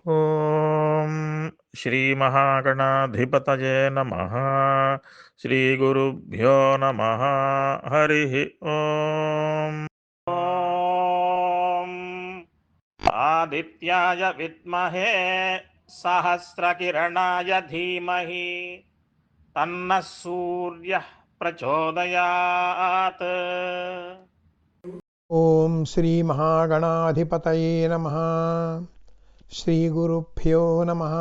ఓం శ్రీ మహాగణాధిపతయే నమః. శ్రీ గురుభ్యో నమః. హరి ఓం. ఓం ఆదిత్యాయ విద్మహే సహస్రకిరణాయ ధీమహి తన్నః సూర్యః ప్రచోదయాత్. ఓం శ్రీ మహాగణాధిపతయే నమః. శ్రీ గురుభ్యో నమః.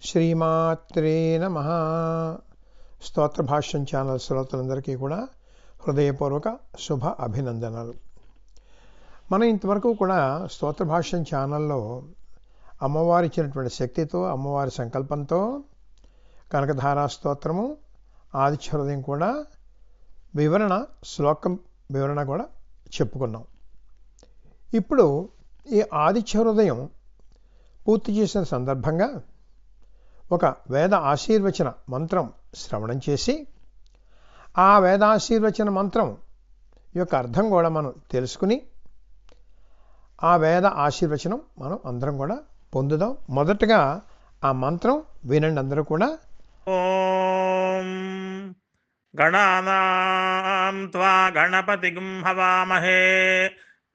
శ్రీమాత్రే నమః. స్తోత్ర భాష్యం ఛానల్ శ్రోతలందరికీ కూడా హృదయపూర్వక శుభ అభినందనలు. మనం ఇంతవరకు కూడా స్తోత్ర భాష్యం ఛానల్లో అమ్మవారి ఇచ్చినటువంటి శక్తితో, అమ్మవారి సంకల్పంతో కనకధారా స్తోత్రము, ఆదిత్య హృదయం కూడా వివరణ, శ్లోకం వివరణ కూడా చెప్పుకున్నాం. ఇప్పుడు ఈ ఆదిత్య హృదయం పూర్తి చేసిన సందర్భంగా ఒక వేద ఆశీర్వచన మంత్రం శ్రవణం చేసి, ఆ వేదాశీర్వచన మంత్రం యొక్క అర్థం కూడా మనం తెలుసుకుని, ఆ వేద ఆశీర్వచనం మనం అందరం కూడా పొందుదాం. మొదటగా ఆ మంత్రం వినండి అందరూ కూడా. ఓం గణానాం త్వా గణపతిం హవామహే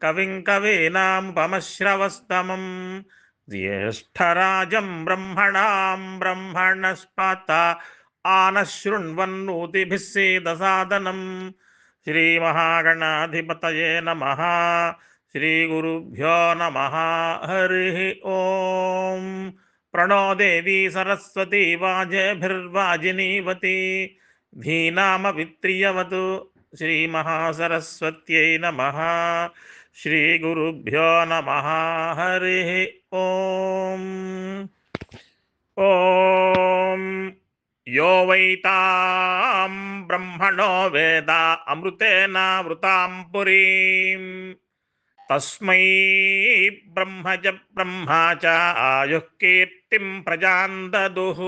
కవిం కవీనాముపమశ్రవస్తమం జ్యేష్ఠరాజం బ్రహ్మణాం బ్రహ్మణస్పత ఆనశృణ్వన్నోతిభిः సేదసాదనం. శ్రీమహాగణాధిపతయే నమః. శ్రీగురుభ్యో నమః. హరి ఓం. ప్రణో దేవీ సరస్వతీ వాజేభిర్వాజినీవతి ధీనామవిత్రియవతు. శ్రీమహాసరస్వత్యై నమః. శ్రీగురుభ్యో నమః. హరి ఓం. ఓం యో వైతాం బ్రహ్మణో వేద అమృతేనావృతాం పురీం తస్మై బ్రహ్మజ బ్రహ్మా చ ఆయుః కీర్తిం ప్రజాం దదుః.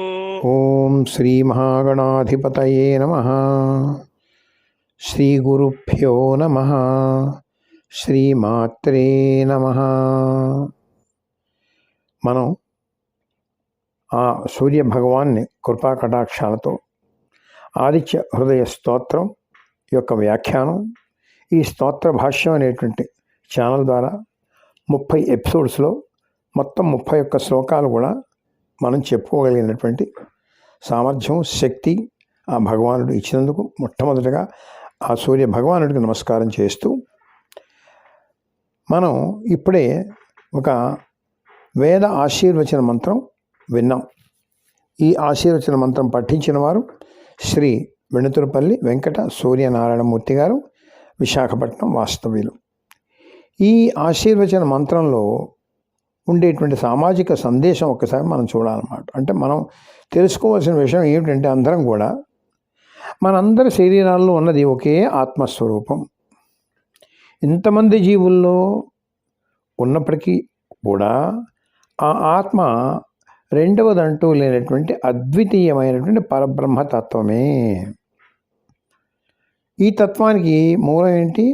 ఓం శ్రీ మహాగణాధిపతయే నమః. శ్రీ గురుభ్యో నమః. శ్రీమాత్రే నమః. మనం ఆ సూర్య భగవాన్ని కృపా కటాక్షాలతో ఆదిత్య హృదయ స్తోత్రం యొక్క వ్యాఖ్యానం ఈ స్తోత్ర భాష్యం అనేటువంటి ఛానల్ ద్వారా 30 ఎపిసోడ్స్లో మొత్తం 31 శ్లోకాలు కూడా మనం చెప్పుకోగలిగినటువంటి సామర్థ్యం, శక్తి ఆ భగవానుడు ఇచ్చినందుకు మొట్టమొదటిగా ఆ సూర్య భగవానుడికి నమస్కారం చేస్తూ, మనం ఇప్పుడే ఒక వేద ఆశీర్వచన మంత్రం విన్నాం. ఈ ఆశీర్వచన మంత్రం పఠించిన వారు శ్రీ వెణుతురపల్లి వెంకట సూర్యనారాయణమూర్తి గారు, విశాఖపట్నం వాస్తవ్యులు. ఈ ఆశీర్వచన మంత్రంలో ఉండేటువంటి సామాజిక సందేశం ఒక్కసారి మనం చూడాలన్నమాట. అంటే మనం తెలుసుకోవాల్సిన విషయం ఏమిటంటే, అందరం కూడా మనందరి శరీరాల్లో ఉన్నది ఒకే ఆత్మస్వరూపం. ఇంతమంది జీవుల్లో ఉన్నప్పటికీ కూడా ఆ ఆత్మ రెండవదంటూ లేనటువంటి అద్వితీయమైనటువంటి పరబ్రహ్మతత్వమే. ఈ తత్వానికి మూలం ఏంటి?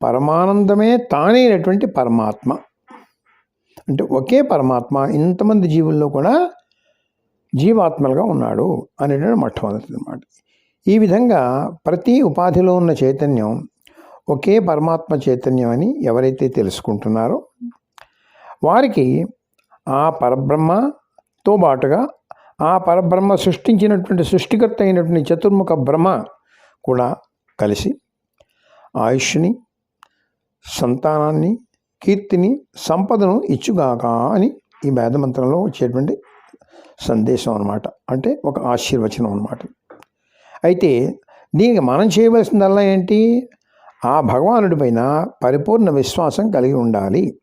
పరమానందమే తానైనటువంటి పరమాత్మ. అంటే ఒకే పరమాత్మ ఇంతమంది జీవుల్లో కూడా జీవాత్మలుగా ఉన్నాడు అనేటువంటి మొట్టమొదటి అన్నమాట. ఈ విధంగా ప్రతి ఉపాధిలో ఉన్న చైతన్యం ఒకే పరమాత్మ చైతన్యం అని ఎవరైతే తెలుసుకుంటున్నారో వారికి ఆ పరబ్రహ్మతో పాటుగా ఆ పరబ్రహ్మ సృష్టించినటువంటి సృష్టికర్త అయినటువంటి చతుర్ముఖ బ్రహ్మ కూడా కలిసి ఆయుష్ని, సంతానాన్ని, కీర్తిని, సంపదను ఇచ్చుగాక అని ఈ వేదమంత్రంలో వచ్చేటువంటి సందేశం అన్నమాట. అంటే ఒక ఆశీర్వచనం అన్నమాట. అయితే దీనికి మనం చేయవలసిందల్లా ఏంటి? ఆ భగవానుడి పైన పరిపూర్ణ విశ్వాసం కలిగి ఉండాలి.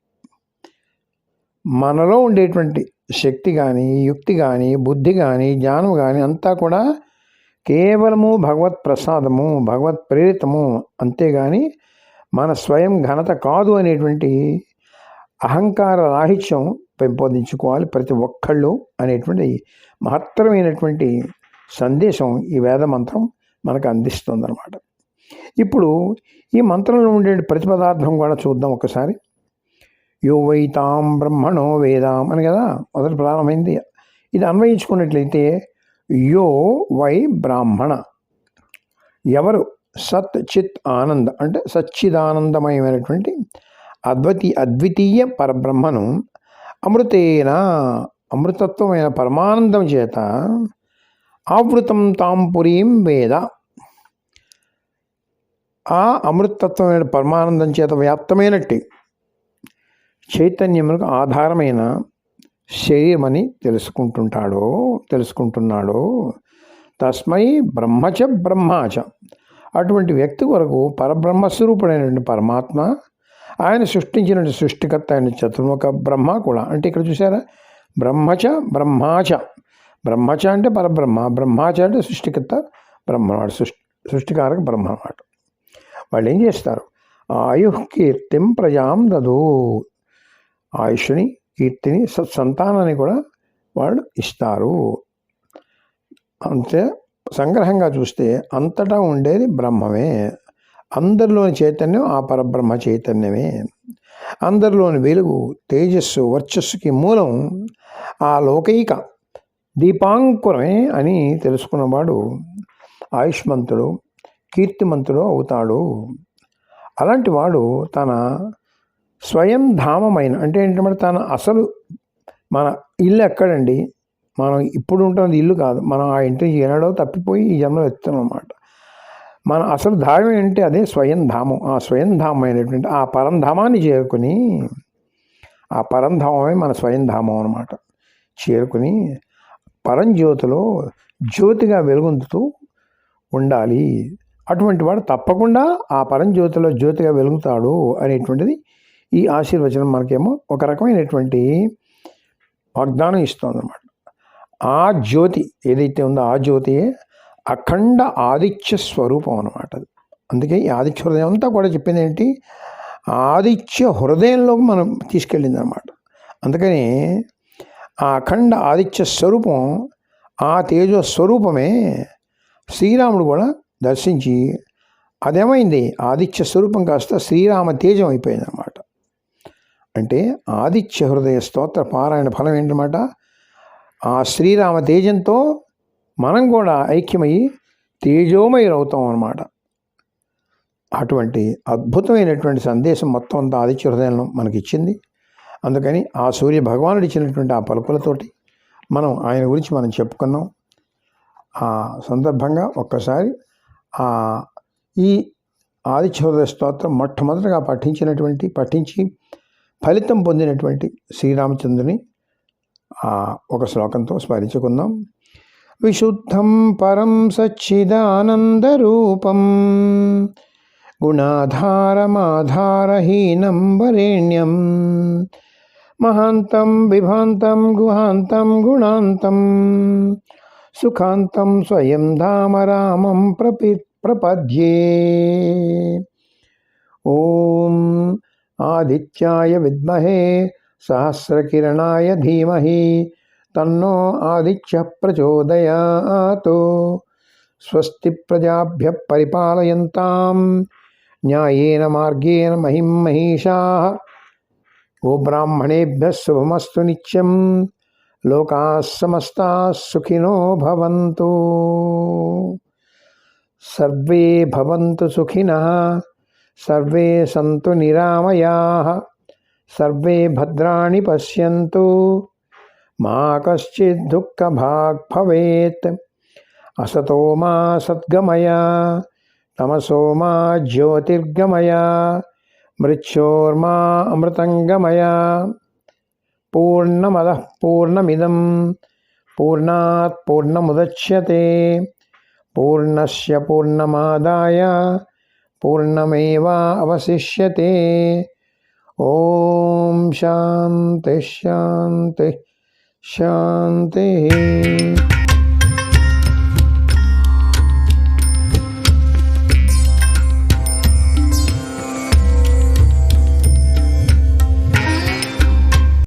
మనలో ఉండేటువంటి శక్తి కానీ, యుక్తి కానీ, బుద్ధి కానీ, జ్ఞానం కానీ అంతా కూడా కేవలము భగవత్ ప్రసాదము, భగవత్ ప్రేరితము, అంతేగాని మన స్వయం ఘనత కాదు అనేటువంటి అహంకార రాహిత్యం పెంపొందించుకోవాలి ప్రతి ఒక్కళ్ళు అనేటువంటి మహత్తరమైనటువంటి సందేశం ఈ వేదమంత్రం మనకు అందిస్తుంది అన్నమాట. ఇప్పుడు ఈ మంత్రంలో ఉండే ప్రతిపదార్థం కూడా చూద్దాం ఒకసారి. యో వైతాం బ్రహ్మణో వేదాం అని కదా మొదటి ప్రారంభమైంది. ఇది అన్వయించుకున్నట్లయితే యో వై బ్రాహ్మణ, ఎవరు సత్ చిత్ ఆనంద అంటే సచ్చిదానందమయమైనటువంటి అద్వితీయ పరబ్రహ్మను అమృతేన అమృతత్వమైన పరమానందం చేత ఆవృతం తాం పురీం వేద, ఆ అమృతత్వమైన పరమానందం చేత వ్యాప్తమైనట్టి చైతన్యములకు ఆధారమైన శరీరమని తెలుసుకుంటున్నాడో తస్మై బ్రహ్మచ బ్రహ్మాచ, అటువంటి వ్యక్తి కొరకు పరబ్రహ్మస్వరూపుడైనటువంటి పరమాత్మ, ఆయన సృష్టించినటువంటి సృష్టికర్త అయిన చతుర్ముఖ బ్రహ్మ కూడా. అంటే ఇక్కడ చూసారా, బ్రహ్మచ బ్రహ్మాచ, బ్రహ్మచ అంటే పరబ్రహ్మ, బ్రహ్మాచ అంటే సృష్టికర్త బ్రహ్మవాడు, సృష్టికారక బ్రహ్మ అన్నమాట. వాళ్ళు ఏం చేస్తారు, ఆయుః కీర్తిం ప్రజాం దదు, ఆయుష్ని కీర్తిని సత్సంతానాన్ని కూడా వాళ్ళు ఇస్తారు. అంతే సంగ్రహంగా చూస్తే అంతటా ఉండేది బ్రహ్మమే, అందరిలోని చైతన్యం ఆ పరబ్రహ్మ చైతన్యమే, అందరిలోని వెలుగు తేజస్సు వర్చస్సుకి మూలం ఆ లోకైక దీపాంకురమే అని తెలుసుకున్నవాడు ఆయుష్మంతుడు కీర్తిమంతుడు అవుతాడు. అలాంటి వాడు తన స్వయం ధామమైన అంటే ఏంటంటే తన అసలు మన ఇల్లు ఎక్కడండి, మనం ఇప్పుడు ఉంటున్నది ఇల్లు కాదు, మనం ఆ ఇంటి ఏనాడో తప్పిపోయి ఈ జన్మలో ఎత్తున్నాం అన్నమాట. మన అసలు ధామం ఏంటంటే అదే స్వయం ధామం. ఆ స్వయం ధామం అయినటువంటి ఆ పరంధామాన్ని చేరుకుని, ఆ పరంధామమే మన స్వయం ధామం అన్నమాట, చేరుకుని పరంజ్యోతిలో జ్యోతిగా వెలుగొందుతూ ఉండాలి. అటువంటి వాడు తప్పకుండా ఆ పరంజ్యోతిలో జ్యోతిగా వెలుగుతాడు అనేటువంటిది ఈ ఆశీర్వచనం మనకేమో ఒక రకమైనటువంటి వాగ్దానం ఇస్తుంది అన్నమాట. ఆ జ్యోతి ఏదైతే ఉందో ఆ జ్యోతియే అఖండ ఆదిత్య స్వరూపం అన్నమాట. అందుకే ఈ ఆదిత్య హృదయం అంతా కూడా చెప్పింది ఏంటి, ఆదిత్య హృదయంలోకి మనం తీసుకెళ్ళింది అన్నమాట. అందుకని ఆ అఖండ ఆదిత్య స్వరూపం, ఆ తేజో స్వరూపమే శ్రీరాముడు కూడా దర్శించి అదేమైంది, ఆదిత్య స్వరూపం కాస్త శ్రీరామ తేజం అయిపోయింది అన్నమాట. అంటే ఆదిత్య హృదయ స్తోత్ర పారాయణ ఫలం ఏంటన్నమాట, ఆ శ్రీరామ తేజంతో మనం కూడా ఐక్యమయ్యి తేజోమయులు అవుతాం అన్నమాట. అటువంటి అద్భుతమైనటువంటి సందేశం మొత్తం అంతా ఆదిత్య హృదయంలో మనకి ఇచ్చింది. అందుకని ఆ సూర్య భగవానుడు ఇచ్చినటువంటి ఆ పలుకులతోటి మనం ఆయన గురించి మనం చెప్పుకున్నాం. ఆ సందర్భంగా ఒక్కసారి ఈ ఆదిత్య హృదయ స్తోత్రం మొట్టమొదటిగా పఠించి ఫలితం పొందినటువంటి శ్రీరామచంద్రుని ఒక శ్లోకంతో స్మరించుకుందాం. విశుద్ధం పరం సచ్చిదానందరూపం గుణాధారమాధారహీనం వరేణ్యం మహాంతం విభాంతం గుహాంతం గుణాంతం సుఖాంతం స్వయం ధామ రామం ప్రపద్యే. ఓం ఆదిత్యాయ విద్మహే సహస్రకిరణాయ ధీమహి తన్నో ఆదిత్య ప్రచోదయాత్. స్వస్తి ప్రజాభ్య పరిపాలయంతాం న్యాయేన మార్గేణ మహిం మహిషాః. గోబ్రాహ్మణేభ్యः శుభమస్తు నిత్యం. లోకాः సమస్తాः సుఖినో భవంతు. సర్వే భవంతు సుఖినః, సర్వే సంతు నిరామయాః, సర్వే భద్రాణి పశ్యంతు, మా కశ్చిద్ దుఃఖభాగ్ భవేత్. అసతో మా సద్గమయ, తమసో మా జ్యోతిర్గమయ, మృత్యోర్మా అమృతంగమయ. పూర్ణమదః పూర్ణమిదం పూర్ణాత్ పూర్ణముదచ్యతే పూర్ణస్య పూర్ణమాదాయ పూర్ణమేవావశిష్యతే. ఓం శాంతి శాంతి శాంతి.